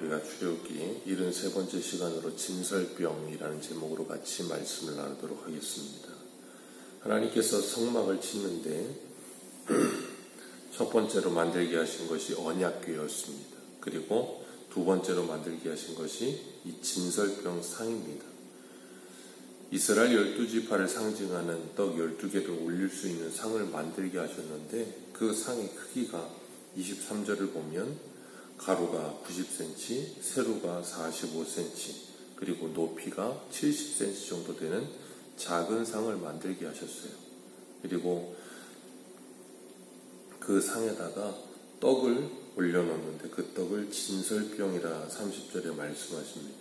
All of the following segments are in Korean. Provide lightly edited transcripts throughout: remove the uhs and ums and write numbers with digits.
우리가 출애굽기 73번째 시간으로 진설병이라는 제목으로 같이 말씀을 나누도록 하겠습니다. 하나님께서 성막을 짓는데 첫 번째로 만들게 하신 것이 언약궤였습니다. 그리고 두 번째로 만들게 하신 것이 이 진설병 상입니다. 이스라엘 12지파를 상징하는 떡 12개를 올릴 수 있는 상을 만들게 하셨는데 그 상의 크기가 23절을 보면 가로가 90cm, 세로가 45cm, 그리고 높이가 70cm 정도 되는 작은 상을 만들게 하셨어요. 그리고 그 상에다가 떡을 올려놓는데 그 떡을 진설병이라 30절에 말씀하십니다.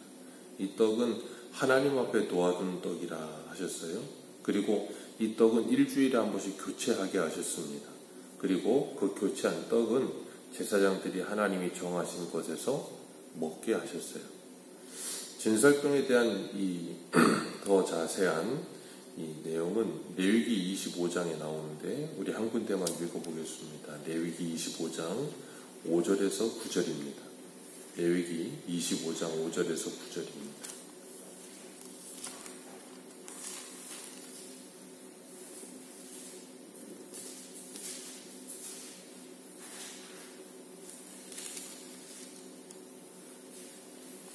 이 떡은 하나님 앞에 도와주는 떡이라 하셨어요. 그리고 이 떡은 일주일에 한 번씩 교체하게 하셨습니다. 그리고 그 교체한 떡은 제사장들이 하나님이 정하신 곳에서 먹게 하셨어요. 진설병에 대한 이 더 자세한 이 내용은 레위기 25장에 나오는데 우리 한 군데만 읽어보겠습니다. 레위기 25장 5절에서 9절입니다. 레위기 25장 5절에서 9절입니다.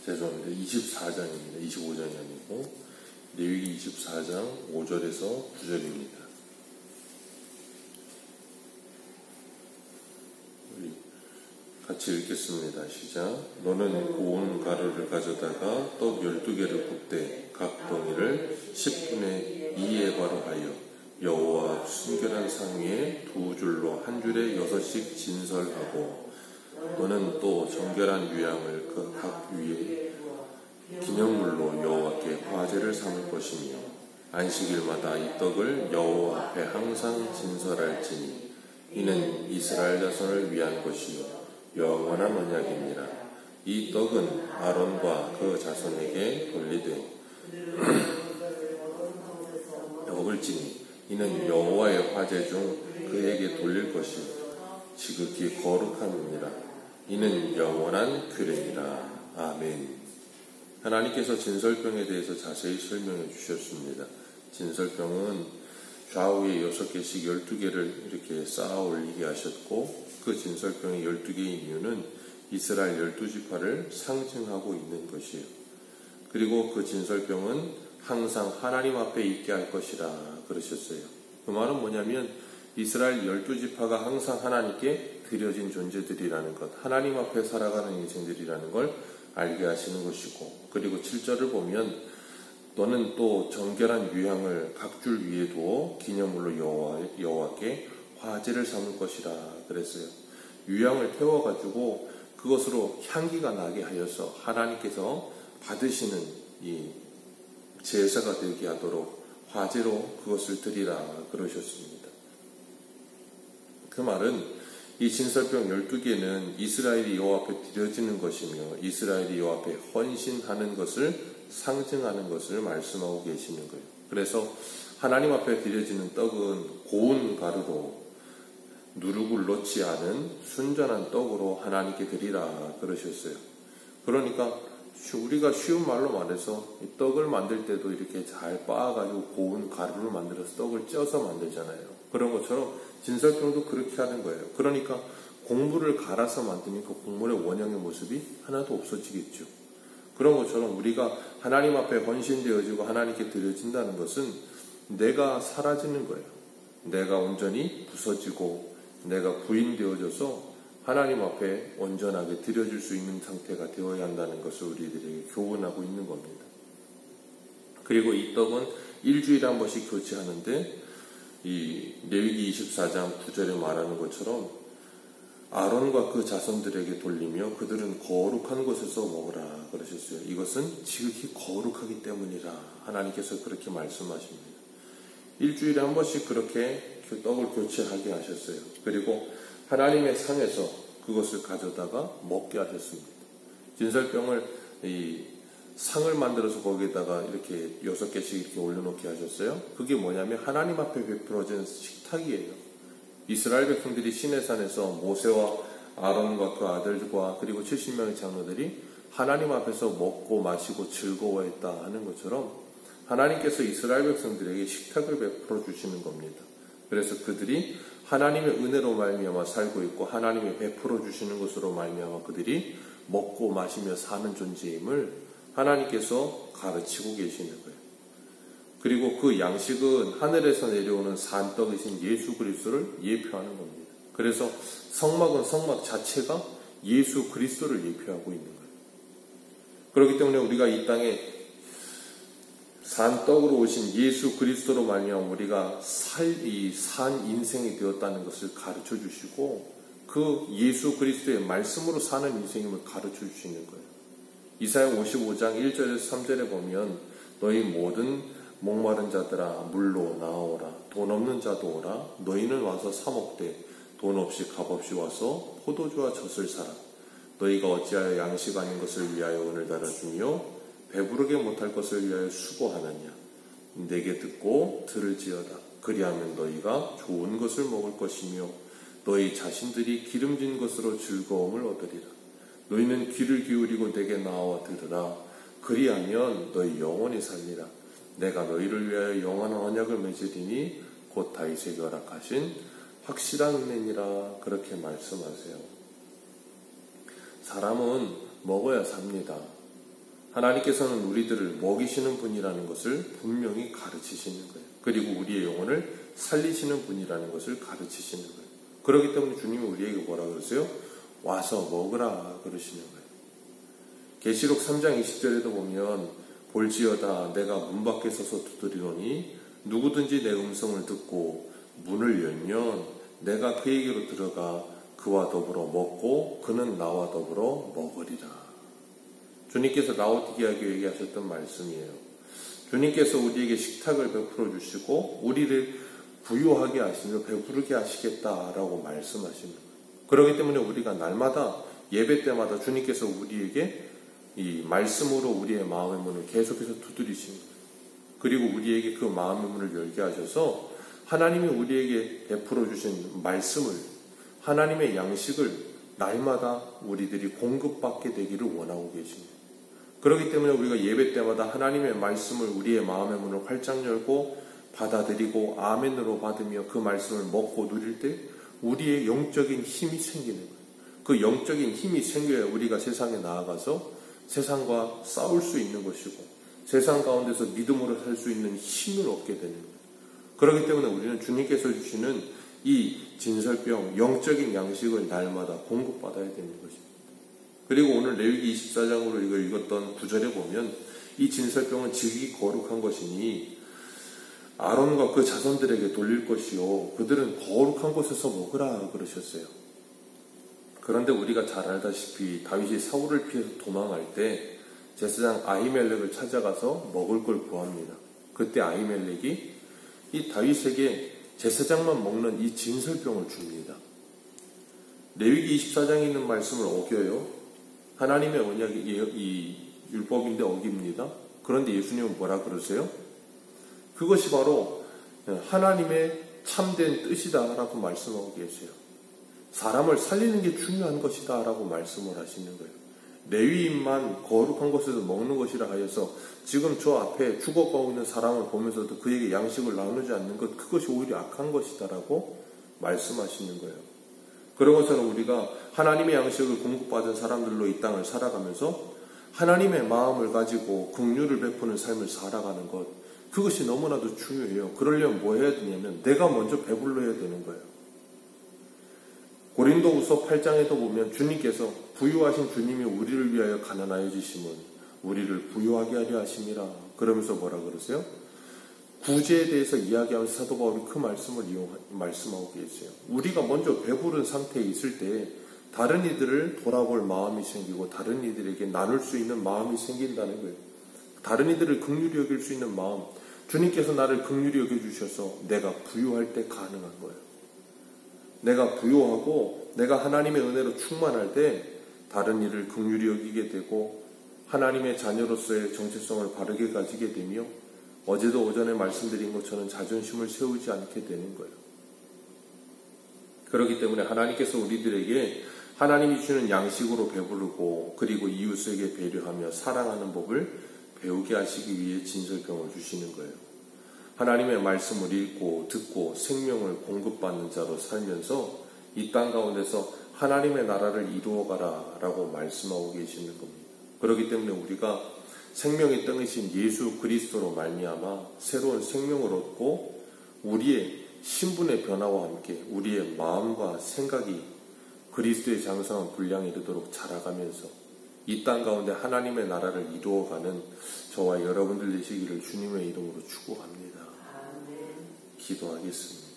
죄송합니다. 24장입니다. 25장이 아니고 레위기 24장 5절에서 9절입니다. 우리 같이 읽겠습니다. 시작. 너는 고운 가루를 가져다가 떡 12개를 굽되 각 동이를 10분의 2에바로 하여 여호와 순결한 상 위에 두 줄로 한 줄에 6씩 진설하고 너는 또 정결한 유향을 그 각 위에 기념물로 여호와께 화제를 삼을 것이며 안식일마다 이 떡을 여호와 앞에 항상 진설할지니 이는 이스라엘 자손을 위한 것이요 영원한 언약이니라. 이 떡은 아론과 그 자손에게 돌리되 먹을지니 이는 여호와의 화제 중 그에게 돌릴 것이 지극히 거룩함이니라. 이는 영원한 규례니라. 아멘. 하나님께서 진설병에 대해서 자세히 설명해 주셨습니다. 진설병은 좌우에 6개씩 12개를 이렇게 쌓아 올리게 하셨고 그 진설병이 12개인 이유는 이스라엘 12지파를 상징하고 있는 것이에요. 그리고 그 진설병은 항상 하나님 앞에 있게 할 것이라 그러셨어요. 그 말은 뭐냐면 이스라엘 12지파가 항상 하나님께 드려진 존재들이라는 것, 하나님 앞에 살아가는 인생들이라는 걸 알게 하시는 것이고, 그리고 7절을 보면 너는 또 정결한 유향을 각 줄 위에 두어 기념물로 여호와께 화제를 삼을 것이라 그랬어요. 유향을 태워가지고 그것으로 향기가 나게 하여서 하나님께서 받으시는 이 제사가 되게 하도록 화제로 그것을 드리라 그러셨습니다. 그 말은 이 진설병 12개는 이스라엘이 여호와 앞에 드려지는 것이며 이스라엘이 여호와 앞에 헌신하는 것을 상징하는 것을 말씀하고 계시는 거예요. 그래서 하나님 앞에 드려지는 떡은 고운 가루로 누룩을 넣지 않은 순전한 떡으로 하나님께 드리라 그러셨어요. 그러니까 우리가 쉬운 말로 말해서 이 떡을 만들 때도 이렇게 잘 빻아가지고 고운 가루를 만들어서 떡을 쪄서 만들잖아요. 그런 것처럼 진설병도 그렇게 하는 거예요. 그러니까 곡물을 갈아서 만드니까 곡물의 원형의 모습이 하나도 없어지겠죠. 그런 것처럼 우리가 하나님 앞에 헌신되어지고 하나님께 드려진다는 것은 내가 사라지는 거예요. 내가 온전히 부서지고 내가 부인되어져서 하나님 앞에 온전하게 드려질 수 있는 상태가 되어야 한다는 것을 우리들에게 교훈하고 있는 겁니다. 그리고 이 떡은 일주일에 한 번씩 교체하는데 이 레위기 24장 9절에 말하는 것처럼 아론과 그 자손들에게 돌리며 그들은 거룩한 곳에서 먹으라 그러셨어요. 이것은 지극히 거룩하기 때문이라 하나님께서 그렇게 말씀하십니다. 일주일에 한 번씩 그렇게 떡을 교체하게 하셨어요. 그리고 하나님의 상에서 그것을 가져다가 먹게 하셨습니다. 진설병을 이 상을 만들어서 거기에다가 이렇게 6개씩 이렇게 올려놓게 하셨어요. 그게 뭐냐면 하나님 앞에 베풀어진 식탁이에요. 이스라엘 백성들이 시내산에서 모세와 아론과 그 아들과 그리고 70명의 장로들이 하나님 앞에서 먹고 마시고 즐거워했다 하는 것처럼 하나님께서 이스라엘 백성들에게 식탁을 베풀어 주시는 겁니다. 그래서 그들이 하나님의 은혜로 말미암아 살고 있고 하나님이 베풀어 주시는 것으로 말미암아 그들이 먹고 마시며 사는 존재임을 하나님께서 가르치고 계시는 거예요. 그리고 그 양식은 하늘에서 내려오는 산떡이신 예수 그리스도를 예표하는 겁니다. 그래서 성막은 성막 자체가 예수 그리스도를 예표하고 있는 거예요. 그렇기 때문에 우리가 이 땅에 산떡으로 오신 예수 그리스도로 말미암아 우리가 산 인생이 되었다는 것을 가르쳐 주시고 그 예수 그리스도의 말씀으로 사는 인생임을 가르쳐 주시는 거예요. 이사야 55장 1절에서 3절에 보면 너희 모든 목마른 자들아 물로 나오라. 돈 없는 자도 오라. 너희는 와서 사 먹되 돈 없이 값없이 와서 포도주와 젖을 사라. 너희가 어찌하여 양식 아닌 것을 위하여 은을 달아주며 배부르게 못할 것을 위하여 수고하느냐. 내게 듣고 들을지어다. 그리하면 너희가 좋은 것을 먹을 것이며 너희 자신들이 기름진 것으로 즐거움을 얻으리라. 너희는 귀를 기울이고 내게 나와 들으라. 그리하면 너희 영원히 살리라. 내가 너희를 위하여 영원한 언약을 맺으리니 곧 다윗에게 허락하신 확실한 은혜니라. 그렇게 말씀하세요. 사람은 먹어야 삽니다. 하나님께서는 우리들을 먹이시는 분이라는 것을 분명히 가르치시는 거예요. 그리고 우리의 영혼을 살리시는 분이라는 것을 가르치시는 거예요. 그렇기 때문에 주님이 우리에게 뭐라 그러세요? 와서 먹으라 그러시는 거예요. 계시록 3장 20절에도 보면 볼지어다 내가 문 밖에 서서 두드리노니 누구든지 내 음성을 듣고 문을 열면 내가 그에게로 들어가 그와 더불어 먹고 그는 나와 더불어 먹으리라. 주님께서 라오디게아 교회에게 하셨던 말씀이에요. 주님께서 우리에게 식탁을 베풀어 주시고 우리를 부유하게 하시며 배부르게 하시겠다라고 말씀하시는 거예요. 그렇기 때문에 우리가 날마다 예배 때마다 주님께서 우리에게 이 말씀으로 우리의 마음의 문을 계속해서 두드리시는 거예요. 그리고 우리에게 그 마음의 문을 열게 하셔서 하나님이 우리에게 베풀어 주신 말씀을 하나님의 양식을 날마다 우리들이 공급받게 되기를 원하고 계십니다. 그렇기 때문에 우리가 예배 때마다 하나님의 말씀을 우리의 마음의 문을 활짝 열고 받아들이고 아멘으로 받으며 그 말씀을 먹고 누릴 때 우리의 영적인 힘이 생기는 거예요. 그 영적인 힘이 생겨야 우리가 세상에 나아가서 세상과 싸울 수 있는 것이고 세상 가운데서 믿음으로 살 수 있는 힘을 얻게 되는 거예요. 그렇기 때문에 우리는 주님께서 주시는 이 진설병, 영적인 양식을 날마다 공급받아야 되는 것입니다. 그리고 오늘 레위기 24장으로 이걸 읽었던 9절에 보면 이 진설병은 즉이 거룩한 것이니 아론과 그 자손들에게 돌릴 것이요 그들은 거룩한 곳에서 먹으라 그러셨어요. 그런데 우리가 잘 알다시피 다윗이 사울을 피해서 도망할 때 제사장 아히멜렉을 찾아가서 먹을 걸 구합니다. 그때 아히멜렉이 이 다윗에게 제사장만 먹는 이 진설병을 줍니다. 레위기 24장에 있는 말씀을 어겨요. 하나님의 언약이 이 율법인데 어깁니다. 그런데 예수님은 뭐라 그러세요? 그것이 바로 하나님의 참된 뜻이다 라고 말씀하고 계세요. 사람을 살리는 게 중요한 것이다 라고 말씀을 하시는 거예요. 레위인만 거룩한 곳에서 먹는 것이라 하여서 지금 저 앞에 죽어가고 있는 사람을 보면서도 그에게 양식을 나누지 않는 것, 그것이 오히려 악한 것이다 라고 말씀하시는 거예요. 그런 것처럼 우리가 하나님의 양식을 공급받은 사람들로 이 땅을 살아가면서 하나님의 마음을 가지고 긍휼을 베푸는 삶을 살아가는 것, 그것이 너무나도 중요해요. 그러려면 뭐 해야 되냐면 내가 먼저 배불러야 되는 거예요. 고린도후서 8장에도 보면 주님께서 부유하신 주님이 우리를 위하여 가난하여지심은 우리를 부유하게 하려 하심이라 그러면서 뭐라 그러세요? 구제에 대해서 이야기하면서 사도 바울이 그 말씀을 말씀하고 계세요. 우리가 먼저 배부른 상태에 있을 때 다른 이들을 돌아볼 마음이 생기고 다른 이들에게 나눌 수 있는 마음이 생긴다는 거예요. 다른 이들을 긍휼히 여길 수 있는 마음, 주님께서 나를 긍휼히 여겨주셔서 내가 부유할 때 가능한 거예요. 내가 부유하고 내가 하나님의 은혜로 충만할 때 다른 이를 긍휼히 여기게 되고 하나님의 자녀로서의 정체성을 바르게 가지게 되며 어제도 오전에 말씀드린 것처럼 자존심을 세우지 않게 되는 거예요. 그렇기 때문에 하나님께서 우리들에게 하나님이 주는 양식으로 배부르고 그리고 이웃에게 배려하며 사랑하는 법을 배우게 하시기 위해 진설병을 주시는 거예요. 하나님의 말씀을 읽고 듣고 생명을 공급받는 자로 살면서 이 땅 가운데서 하나님의 나라를 이루어가라 라고 말씀하고 계시는 겁니다. 그렇기 때문에 우리가 생명의 땅이신 예수 그리스도로 말미암아 새로운 생명을 얻고 우리의 신분의 변화와 함께 우리의 마음과 생각이 그리스도의 장성한 분량에 이르도록 자라가면서 이 땅 가운데 하나님의 나라를 이루어가는 저와 여러분들 되시기를 주님의 이름으로 축복합니다. 기도하겠습니다.